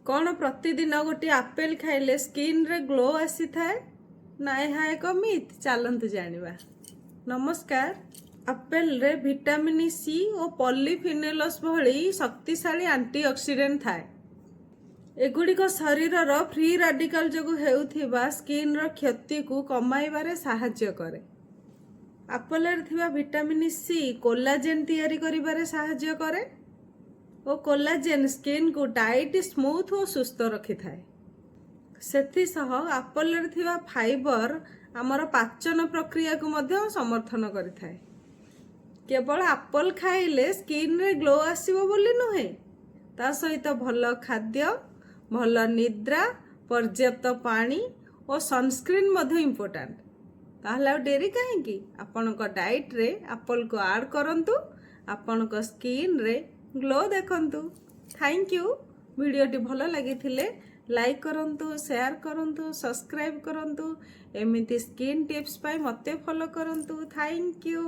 कौन प्रतिदिन गोटे आपेल खाइले स्किन रे ग्लो आसी थाए ना यह एक मिथ चलतु जानिबा। नमस्कार। आपेल रे विटामिन सी और पॉलीफिनोल्स भली शक्तिशाली एंटीऑक्सीडेंट थाए। एगुड़िक शरीरर फ्री राडिकल जो हेउथिबा स्किन रो क्षति को कमाइबारे साहाय्य करे। आपेल रे थिबा विटामिन सी कोलाजेन तैयारी करिबारे साहाय्य करे और कोलाजेन स्किन को टाइट स्मूथ और सुस्थ रखि थाए। सेथि सह आपेल रे थिबा फाइबर आमर पाचन प्रक्रिया को मध्य समर्थन करिथाए। केवल आपेल खाइले स्किन रे ग्लो आसीबो बोली नुहे, ता सहित भल खाद्य, भल निद्रा, पर्याप्त पानी और सनस्क्रीन मध्य इम्पोर्टेंट। ताहले आ डेरी काहेकि आपनक डाइट रे आपेल को ऐड करंतु, आपनक स्किन रे ग्लो देखंतु। Thank you. वीडियोटी भल लगी लाइक करंतु, शेयर करंतु, सब्सक्राइब करंतु। एमिति स्किन टिप्स पाई मते फॉलो करंतु। Thank you.